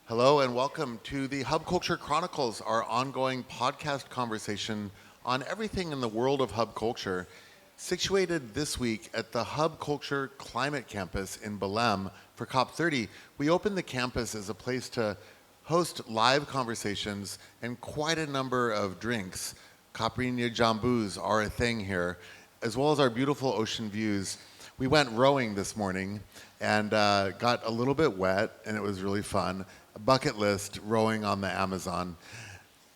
Hello and welcome to the Hub Culture Chronicles, our ongoing podcast conversation on everything in the world of hub culture, situated this week at the Hub Culture Climate Campus in Belém for COP30. We opened the campus as a place to host live conversations and quite a number of drinks. Caipirinha jambus are a thing here, as well as our beautiful ocean views. We went rowing this morning and got a little bit wet, and it was really fun. A bucket list, rowing on the Amazon.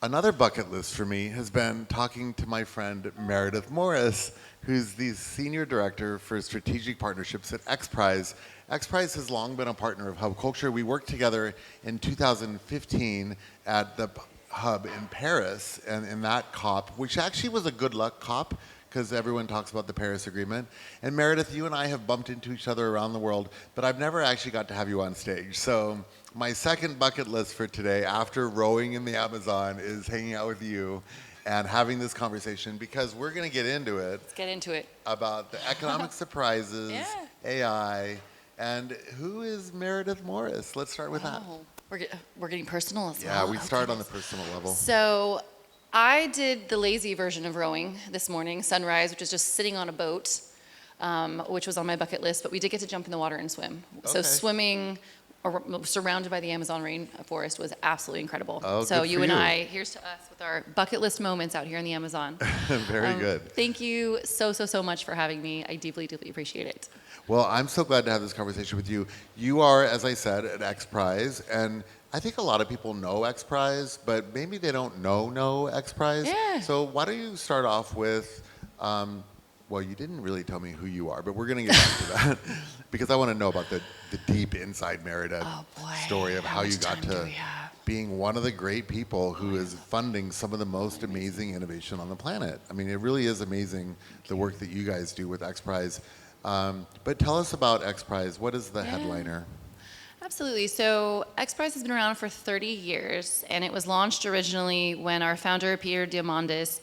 Another bucket list for me has been talking to my friend Meredith Morris, who's the Senior Director for Strategic Partnerships at XPRIZE. XPRIZE has long been a partner of Hub Culture. We worked together in 2015 at the Hub in Paris, and in that COP, which actually was a good luck COP, because everyone talks about the Paris Agreement. And Meredith, you and I have bumped into each other around the world, but I've never actually got to have you on stage. So my second bucket list for today, after rowing in the Amazon, is hanging out with you and having this conversation, because we're going to get into it. Let's get into it. About the economic surprises, Yeah. AI, and who is Meredith Morris? Let's start with that. We're getting personal as Yeah, well. we start on the personal level. So I did the lazy version of rowing this morning, sunrise, which is just sitting on a boat, which was on my bucket list, but we did get to jump in the water and swim. So Okay. swimming surrounded by the Amazon rainforest was absolutely incredible. Oh, so good you for and you. I, here's to us with our bucket list moments out here in the Amazon. Very good. Thank you so much for having me. I deeply appreciate it. Well, I'm so glad to have this conversation with you. You are, as I said, at XPRIZE, and I think a lot of people know XPRIZE, but maybe they don't know XPRIZE. Yeah. So why don't you start off with, well, you didn't really tell me who you are, but we're going to get back to that, because I want to know about the deep inside Meredith story of how you got to being one of the great people who is funding some of the most amazing innovation on the planet. I mean, it really is amazing the work that you guys do with XPRIZE. But tell us about XPRIZE. What is the headliner? Absolutely. So XPRIZE has been around for 30 years, and it was launched originally when our founder, Peter Diamandis,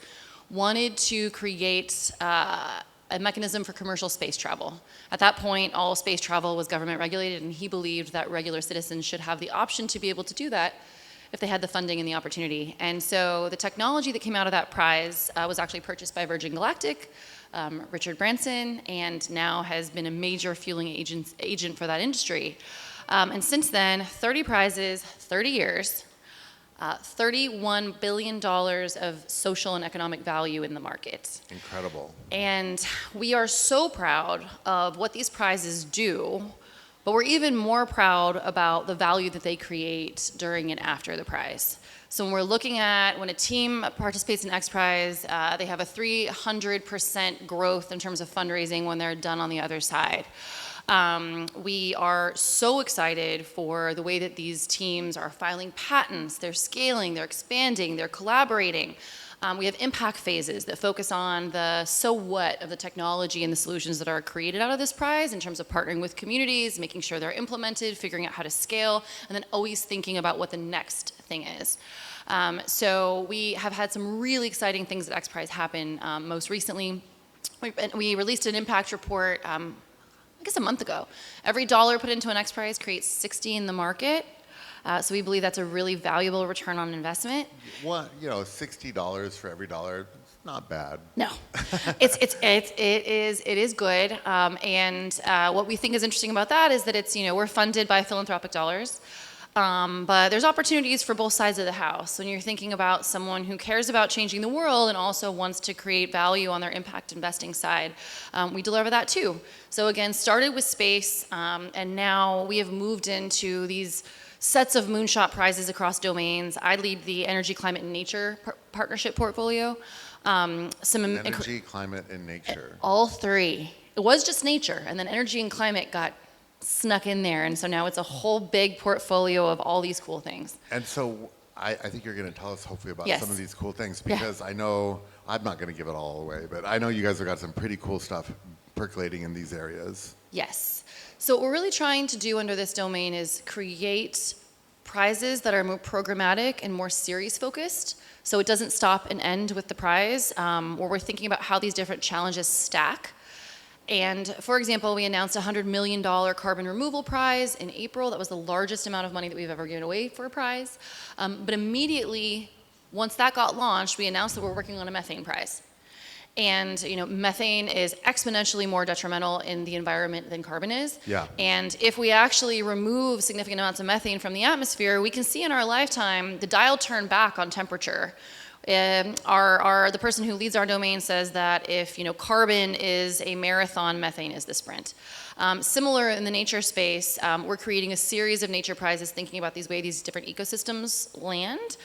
wanted to create a mechanism for commercial space travel. At that point, all space travel was government regulated, and he believed that regular citizens should have the option to be able to do that if they had the funding and the opportunity. And so the technology that came out of that prize was actually purchased by Virgin Galactic, Richard Branson, and now has been a major fueling agent for that industry. And since then, 30 prizes, 30 years, $31 billion of social and economic value in the market. Incredible. And we are so proud of what these prizes do, but we're even more proud about the value that they create during and after the prize. So when we're looking at when a team participates in XPRIZE, they have a 300% growth in terms of fundraising when they're done on the other side. We are so excited for the way that these teams are filing patents, they're scaling, they're expanding, they're collaborating. We have impact phases that focus on the so what of the technology and the solutions that are created out of this prize in terms of partnering with communities, making sure they're implemented, figuring out how to scale, and then always thinking about what the next thing is. So we have had some really exciting things at XPRIZE happen. Most recently, we released an impact report I guess a month ago. Every dollar put into an XPRIZE creates 60 in the market. So we believe that's a really valuable return on investment. Well, $60 for every dollar, it's not bad. No, it is good. And what we think is interesting about that is that it's, we're funded by philanthropic dollars. But there's opportunities for both sides of the house. When you're thinking about someone who cares about changing the world and also wants to create value on their impact investing side, we deliver that too. So again, started with space, and now we have moved into these sets of moonshot prizes across domains. I lead the Energy, Climate, and Nature partnership portfolio. Energy, climate, and nature. All three. It was just nature, and then energy and climate got snuck in there, and so now it's a whole big portfolio of all these cool things. And so I think you're going to tell us hopefully about Yes. some of these cool things, because I know, I'm not going to give it all away, but I know you guys have got some pretty cool stuff percolating in these areas. Yes. So what we're really trying to do under this domain is create prizes that are more programmatic and more series focused. So it doesn't stop and end with the prize, where we're thinking about how these different challenges stack. And for example, we announced a $100 million carbon removal prize in April. That was the largest amount of money that we've ever given away for a prize. But immediately, once that got launched, we announced that we're working on a methane prize. And methane is exponentially more detrimental in the environment than carbon is. Yeah. And if we actually remove significant amounts of methane from the atmosphere, we can see in our lifetime the dial turn back on temperature. The person who leads our domain says that if carbon is a marathon, methane is the sprint. Similar in the nature space, we're creating a series of nature prizes thinking about these different ecosystems land.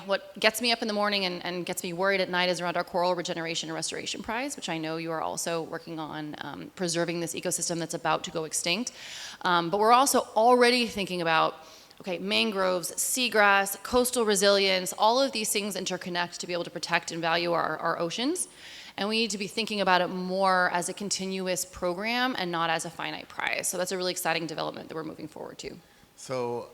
What gets me up in the morning and gets me worried at night is around our coral regeneration and restoration prize, which I know you are also working on preserving this ecosystem that's about to go extinct. But we're also already thinking about mangroves, seagrass, coastal resilience, all of these things interconnect to be able to protect and value our oceans. And we need to be thinking about it more as a continuous program and not as a finite prize. So that's a really exciting development that we're moving forward to. So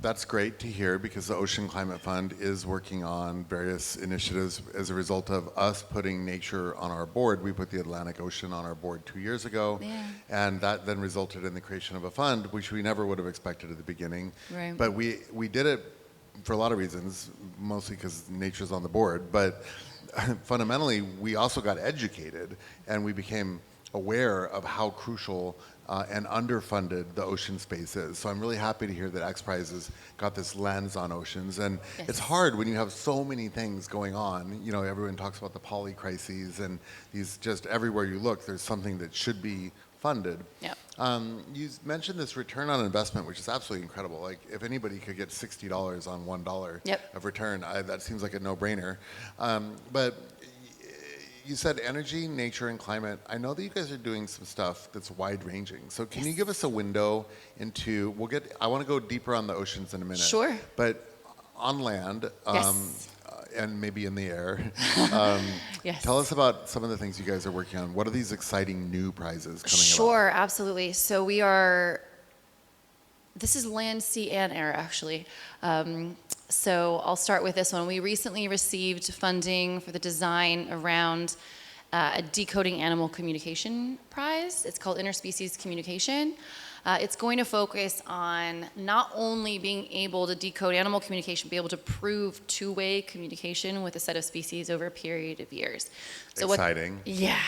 that's great to hear, because the Ocean Climate Fund is working on various initiatives as a result of us putting nature on our board. We put the Atlantic Ocean on our board 2 years ago, and that then resulted in the creation of a fund, which we never would have expected at the beginning. Right. But we did it for a lot of reasons, mostly because nature's on the board. But fundamentally, we also got educated, and we became aware of how crucial and underfunded the ocean space is. So I'm really happy to hear that XPRIZE has got this lens on oceans. And it's hard when you have so many things going on. Everyone talks about the poly crises, and these just everywhere you look, there's something that should be funded. Yep. You mentioned this return on investment, which is absolutely incredible. Like, if anybody could get $60 on $1 of return, that seems like a no-brainer. But you said energy, nature, and climate. I know that you guys are doing some stuff that's wide-ranging. So can you give us a window into, I want to go deeper on the oceans in a minute. Sure. But on land, and maybe in the air, tell us about some of the things you guys are working on. What are these exciting new prizes coming up? Sure, absolutely. So this is land, sea, and air, actually. So I'll start with this one. We recently received funding for the design around a decoding animal communication prize. It's called Interspecies Communication. It's going to focus on not only being able to decode animal communication, be able to prove two-way communication with a set of species over a period of years. So exciting.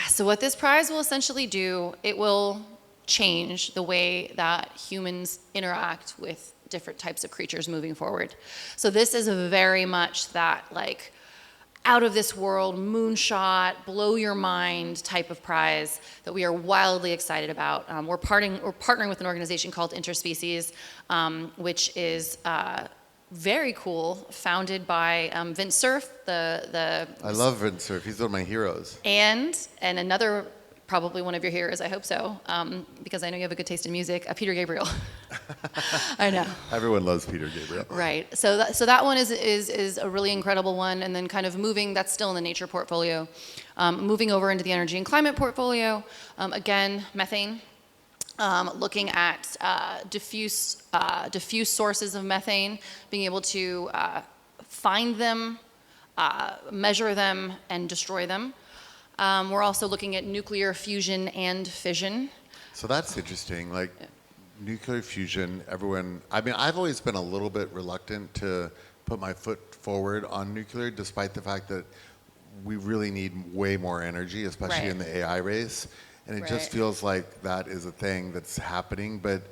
So what this prize will essentially do, it will change the way that humans interact with different types of creatures moving forward. So this is very much that out of this world, moonshot, blow your mind type of prize that we are wildly excited about. We're partnering with an organization called Interspecies, which is very cool, founded by Vint Cerf, I love Vint Cerf. He's one of my heroes. And another, probably one of your heroes, I hope so, because I know you have a good taste in music, Peter Gabriel. I know. Everyone loves Peter Gabriel. Right. So that one is a really incredible one, and then kind of that's still in the nature portfolio. Moving over into the energy and climate portfolio, again, methane. Looking at diffuse sources of methane, being able to find them, measure them, and destroy them. We're also looking at nuclear fusion and fission. So that's interesting. Nuclear fusion, I've always been a little bit reluctant to put my foot forward on nuclear, despite the fact that we really need way more energy, especially in the AI race. And it just feels like that is a thing that's happening. But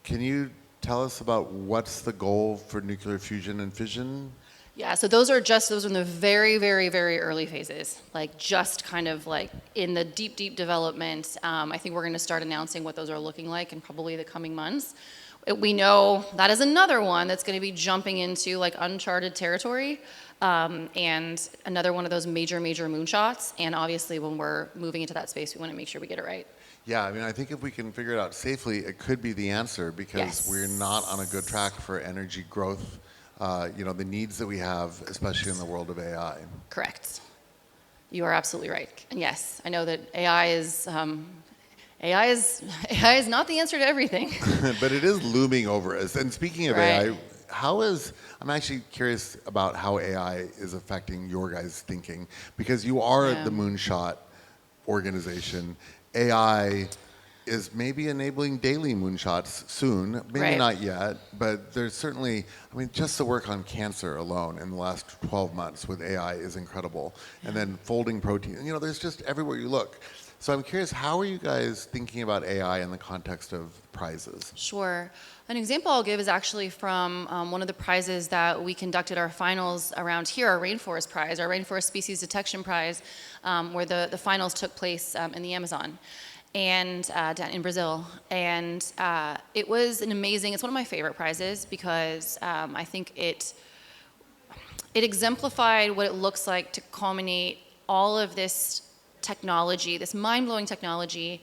can you tell us about what's the goal for nuclear fusion and fission? Yeah, so those are in the very, very, very early phases, just kind of in the deep development. I think we're going to start announcing what those are looking like in probably the coming months. We know that is another one that's going to be jumping into uncharted territory, and another one of those major moonshots. And obviously, when we're moving into that space, we want to make sure we get it right. Yeah, I think if we can figure it out safely, it could be the answer, because we're not on a good track for energy growth. The needs that we have, especially in the world of AI. Correct. You are absolutely right. And yes, I know that AI is not the answer to everything. But it is looming over us. And speaking of AI, I'm actually curious about how AI is affecting your guys' thinking, because you are the moonshot organization. AI is maybe enabling daily moonshots soon. Maybe Right. not yet, but there's certainly, I mean, just the work on cancer alone in the last 12 months with AI is incredible. And then folding protein, you know, there's just everywhere you look. So I'm curious, how are you guys thinking about AI in the context of prizes? Sure. An example I'll give is actually from one of the prizes that we conducted our finals around here, our Rainforest Prize, our Rainforest Species Detection Prize, where the finals took place in the Amazon and down in Brazil. And it was an amazing, it's one of my favorite prizes because I think it exemplified what it looks like to culminate all of this technology, this mind-blowing technology,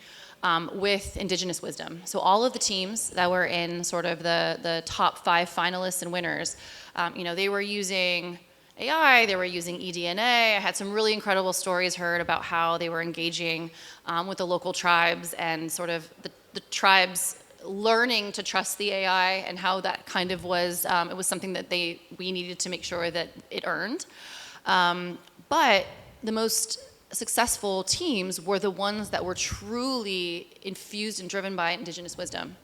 with indigenous wisdom. So all of the teams that were in sort of the top 5 finalists and winners, they were using AI, they were using eDNA. I had some really incredible stories heard about how they were engaging with the local tribes and sort of the tribes learning to trust the AI and how that kind of was, it was something that we needed to make sure that it earned. But the most successful teams were the ones that were truly infused and driven by indigenous wisdom.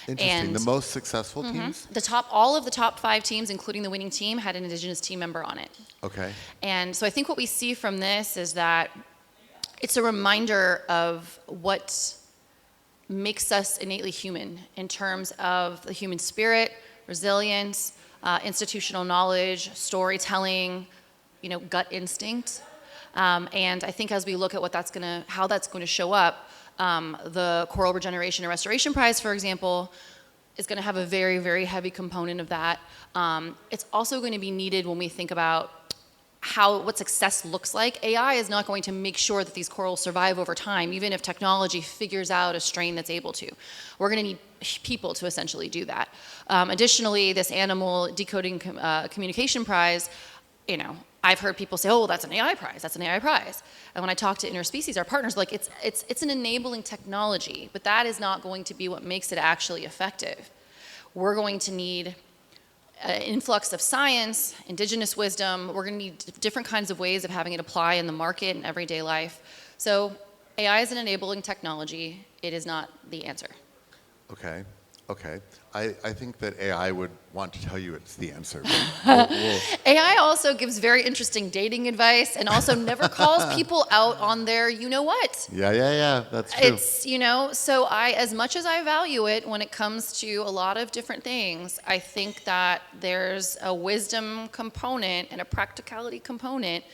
Interesting. And the most successful teams? all of the top 5 teams, including the winning team, had an indigenous team member on it. Okay. And so I think what we see from this is that it's a reminder of what makes us innately human in terms of the human spirit, resilience, institutional knowledge, storytelling, gut instinct. And I think as we look at how that's going to show up, the Coral Regeneration and Restoration Prize, for example, is going to have a very, very heavy component of that. It's also going to be needed when we think about what success looks like. AI is not going to make sure that these corals survive over time, even if technology figures out a strain that's able to. We're going to need people to essentially do that. Additionally, this Animal Decoding Communication Prize, I've heard people say, oh, that's an AI prize, that's an AI prize. And when I talk to interspecies, our partners, like it's an enabling technology, but that is not going to be what makes it actually effective. We're going to need an influx of science, indigenous wisdom. We're going to need different kinds of ways of having it apply in the market and everyday life. So AI is an enabling technology. It is not the answer. Okay. I think that AI would want to tell you it's the answer. AI also gives very interesting dating advice and also never calls people out on their you-know-what. Yeah. That's true. It's, so as much as I value it when it comes to a lot of different things, I think that there's a wisdom component and a practicality component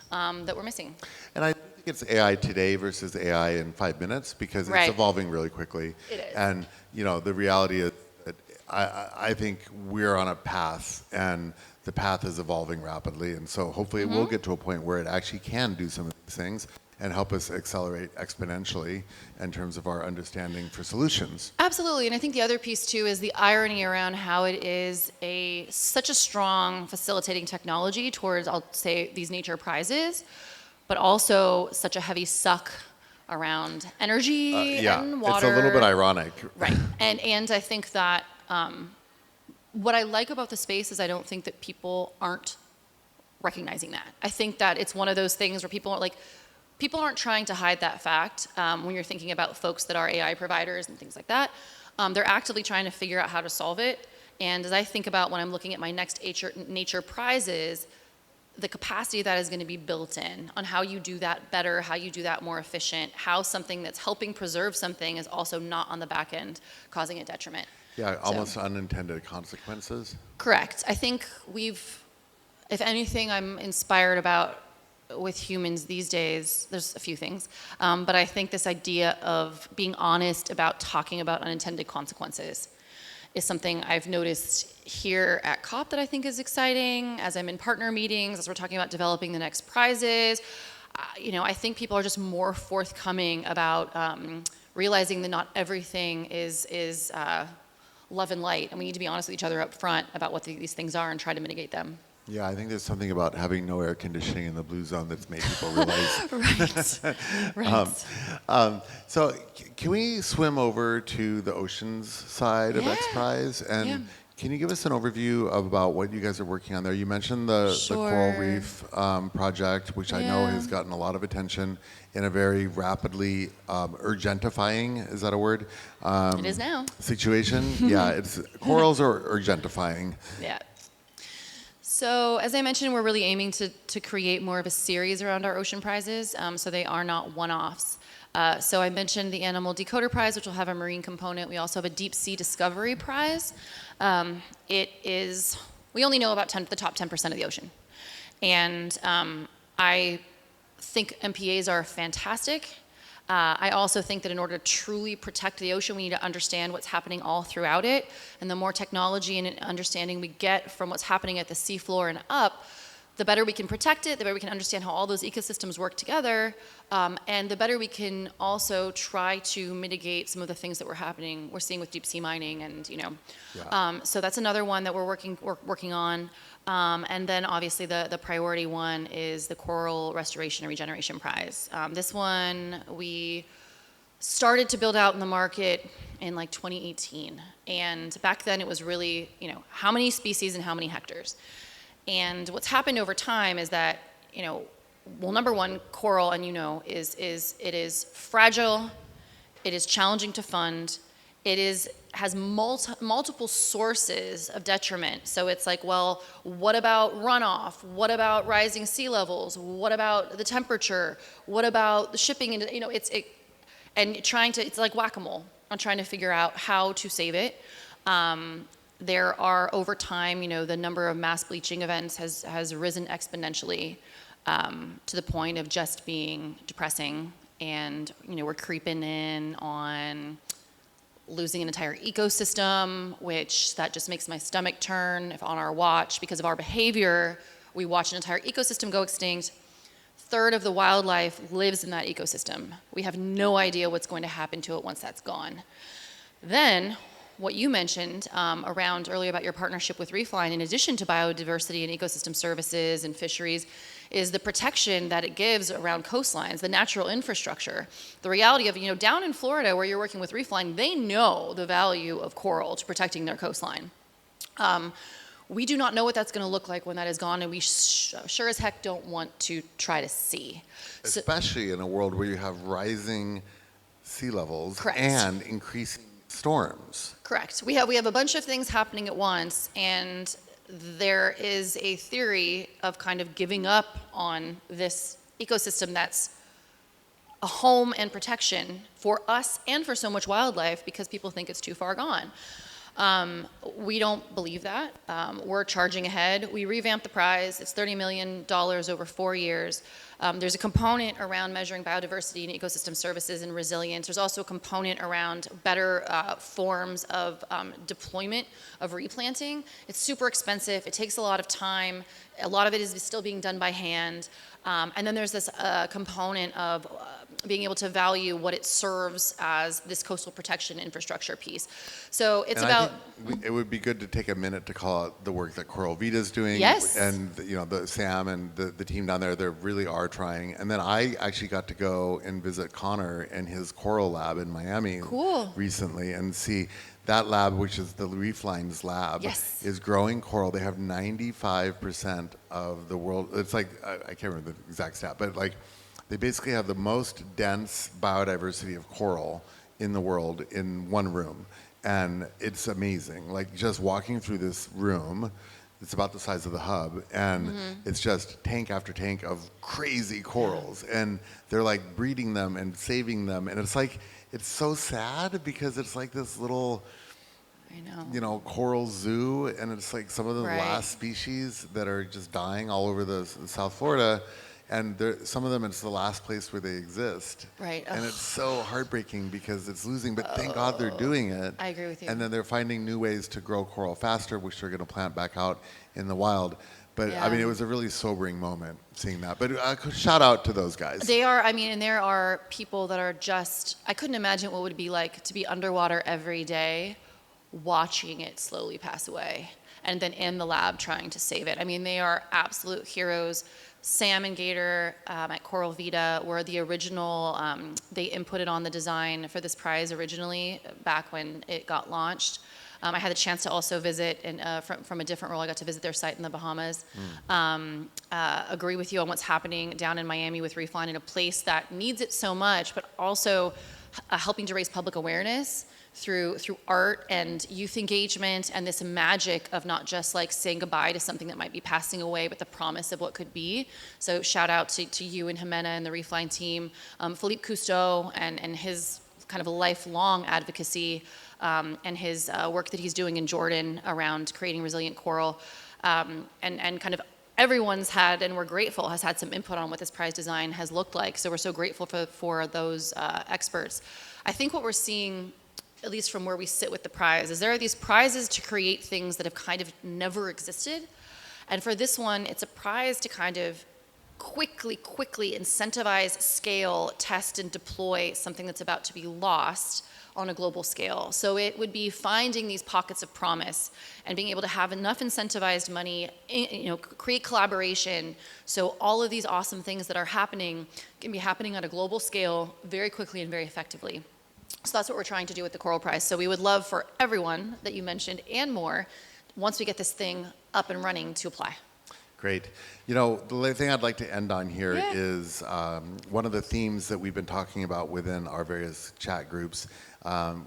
that we're missing. And I think it's AI today versus AI in 5 minutes because it's Right. evolving really quickly. It is. And, the reality is that I think we're on a path and the path is evolving rapidly. And so hopefully it will get to a point where it actually can do some of these things and help us accelerate exponentially in terms of our understanding for solutions. Absolutely, and I think the other piece too is the irony around how it is such a strong facilitating technology towards, I'll say, these nature prizes, but also such a heavy suck around energy and water. It's a little bit ironic. Right, and I think that what I like about the space is I don't think that people aren't recognizing that. I think that it's one of those things where people aren't trying to hide that fact when you're thinking about folks that are AI providers and things like that. They're actively trying to figure out how to solve it. And as I think about when I'm looking at my next nature prizes, the capacity that is going to be built in on how you do that better, how you do that more efficient, how something that's helping preserve something is also not on the back end causing a detriment. Yeah, almost unintended consequences. Correct. I think if anything, I'm inspired about with humans these days, there's a few things, but I think this idea of being honest about talking about unintended consequences is something I've noticed here at COP that I think is exciting, as I'm in partner meetings, as we're talking about developing the next prizes. I think people are just more forthcoming about realizing that not everything is love and light, and we need to be honest with each other up front about what these things are and try to mitigate them. Yeah, I think there's something about having no air conditioning in the blue zone that's made people realize. Right. So can we swim over to the oceans side of Yeah. XPRIZE? And Can you give us an overview about what you guys are working on there? You mentioned the Coral Sure. Reef project, which I know Yeah. has gotten a lot of attention in a very rapidly urgentifying, is that a word? It is now. Situation. Yeah, it's corals are urgentifying. Yeah. So, as I mentioned, we're really aiming to create more of a series around our ocean prizes, so they are not one-offs. So I mentioned the Animal Decoder Prize, which will have a marine component. We also have a Deep Sea Discovery Prize. We only know about the top 10% of the ocean. And I think MPAs are fantastic. I also think that in order to truly protect the ocean, we need to understand what's happening all throughout it. And the more technology and understanding we get from what's happening at the seafloor and up, the better we can protect it, the better we can understand how all those ecosystems work together, and the better we can also try to mitigate some of the things that we're seeing with deep sea mining, and Yeah. so that's another one that we're working on. And then obviously the priority one is the Coral Restoration and Regeneration Prize. This one we started to build out in the market in like 2018, and back then it was really how many species and how many hectares. And what's happened over time is that, well, number one, coral, and it is fragile, it is challenging to fund, has multiple sources of detriment. So it's like, well, what about runoff? What about rising sea levels? What about the temperature? What about the shipping? It's like whack-a-mole on trying to figure out how to save it. There are, over time, the number of mass bleaching events has risen exponentially to the point of just being depressing. And, we're creeping in on losing an entire ecosystem, which that just makes my stomach turn if on our watch. Because of our behavior, we watch an entire ecosystem go extinct. Third of the wildlife lives in that ecosystem. We have no idea what's going to happen to it once that's gone. Then, what you mentioned around earlier about your partnership with Reefline, in addition to biodiversity and ecosystem services and fisheries, is the protection that it gives around coastlines, the natural infrastructure. The reality of, down in Florida where you're working with Reefline, they know the value of coral to protecting their coastline. We do not know what that's going to look like when that is gone, and we sure as heck don't want to try to see. Especially in a world where you have rising sea levels. Correct. And increasing storms. Correct. We have a bunch of things happening at once, and there is a theory of kind of giving up on this ecosystem that's a home and protection for us and for so much wildlife because people think it's too far gone. We don't believe that. We're charging ahead. We revamped the prize. It's $30 million over 4 years. There's a component around measuring biodiversity and ecosystem services and resilience. There's also a component around better forms of deployment of replanting. It's super expensive. It takes a lot of time. A lot of it is still being done by hand. And then there's this component of being able to value what it serves as this coastal protection infrastructure piece. So it's And about... I think it would be good to take a minute to call out the work that Coral Vita is doing. Yes. And the Sam and the team down there, they really are trying. And then I actually got to go and visit Connor and his coral lab in Miami Cool. recently and see that lab, which is the Reefline's lab, Yes. is growing coral. They have 95% of the world. It's like, I can't remember the exact stat, but like they basically have the most dense biodiversity of coral in the world in one room. And it's amazing. Like just walking through this room, it's about the size of the hub, and it's just tank after tank of crazy corals. And they're like breeding them and saving them. And it's like, it's so sad because it's like this little, I know. coral zoo, and it's like some of the Right. last species that are just dying all over the South Florida. And some of them, it's the last place where they exist. Right. And Ugh. it's so heartbreaking because it's losing, but thank God they're doing it. I agree with you. And then they're finding new ways to grow coral faster, which they're going to plant back out in the wild. But I mean, Yeah. it was a really sobering moment seeing that. But shout out to those guys. They are, and there are people that are just, I couldn't imagine what it would be like to be underwater every day, watching it slowly pass away, and then in the lab trying to save it. I mean, they are absolute heroes. Sam and Gator at Coral Vita were the original, they inputted on the design for this prize originally back when it got launched. I had the chance to also visit, and from a different role, I got to visit their site in the Bahamas. Agree with you on what's happening down in Miami with Reefline, in a place that needs it so much, but also helping to raise public awareness through art and youth engagement, and this magic of not just like saying goodbye to something that might be passing away, but the promise of what could be. So shout out to you and Jimena and the Reefline team, Philippe Cousteau and his kind of a lifelong advocacy, and his work that he's doing in Jordan around creating resilient coral, and kind of everyone's had, and we're grateful, has had some input on what this prize design has looked like. So we're so grateful for those experts. I think what we're seeing, at least from where we sit with the prize, is there are these prizes to create things that have kind of never existed. And for this one, it's a prize to kind of quickly incentivize, scale, test, and deploy something that's about to be lost on a global scale. So it would be finding these pockets of promise and being able to have enough incentivized money, create collaboration, so all of these awesome things that are happening can be happening on a global scale very quickly and very effectively. So that's what we're trying to do with the Coral Prize. So we would love for everyone that you mentioned and more, once we get this thing up and running, to apply. Great. The thing I'd like to end on here is one of the themes that we've been talking about within our various chat groups,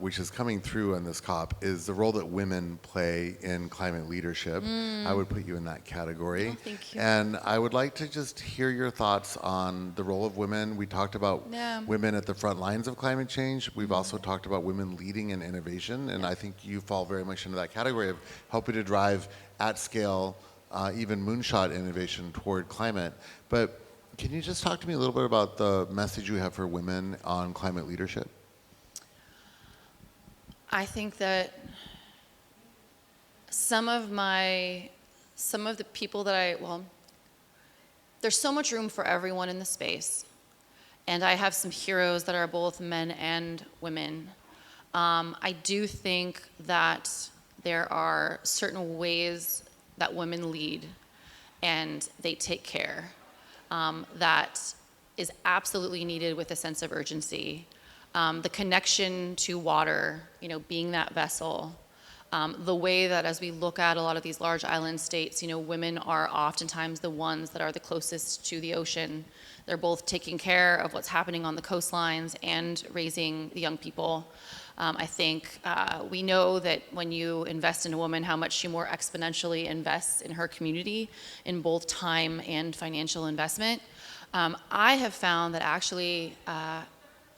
which is coming through in this COP, is the role that women play in climate leadership. I would put you in that category. Oh, thank you. And I would like to just hear your thoughts on the role of women. We talked about women at the front lines of climate change. We've also talked about women leading in innovation, and I think you fall very much into that category of helping to drive at scale even moonshot innovation toward climate. But can you just talk to me a little bit about the message you have for women on climate leadership? I think that some of the people that there's so much room for everyone in the space. And I have some heroes that are both men and women. I do think that there are certain ways that women lead and they take care, that is absolutely needed with a sense of urgency. The connection to water, being that vessel. The way that as we look at a lot of these large island states, women are oftentimes the ones that are the closest to the ocean. They're both taking care of what's happening on the coastlines and raising the young people. I think we know that when you invest in a woman, how much she more exponentially invests in her community in both time and financial investment. I have found that actually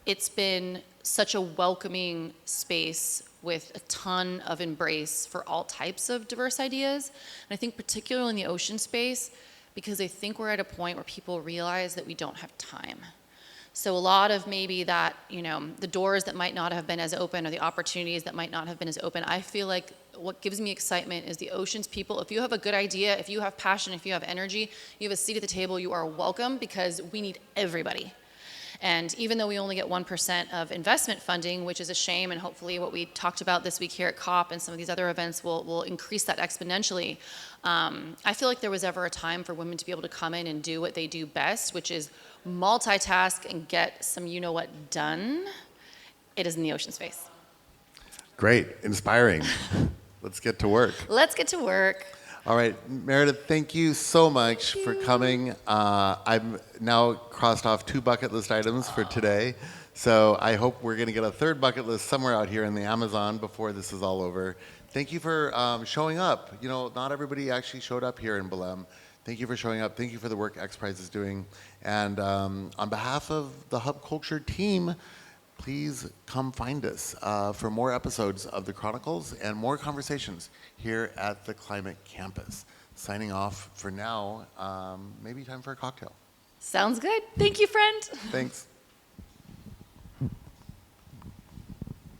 it's been such a welcoming space with a ton of embrace for all types of diverse ideas. And I think particularly in the ocean space, because I think we're at a point where people realize that we don't have time. So a lot of maybe that, the doors that might not have been as open or the opportunities that might not have been as open, I feel like what gives me excitement is the ocean's people. If you have a good idea, if you have passion, if you have energy, you have a seat at the table, you are welcome, because we need everybody. And even though we only get 1% of investment funding, which is a shame, and hopefully what we talked about this week here at COP and some of these other events will increase that exponentially, I feel like there was ever a time for women to be able to come in and do what they do best, which is multitask and get some you-know-what done. It is in the ocean space. Great. Inspiring. Let's get to work. Let's get to work. All right, Meredith, thank you so much for coming. I've now crossed off 2 bucket list items for today, so I hope we're going to get a 3rd bucket list somewhere out here in the Amazon before this is all over. Thank you for showing up. Not everybody actually showed up here in Belém. Thank you for showing up. Thank you for the work XPRIZE is doing. And on behalf of the Hub Culture team, please come find us for more episodes of the Chronicles and more conversations here at the Climate Campus. Signing off for now, maybe time for a cocktail. Sounds good. Thank you, friend. Thanks.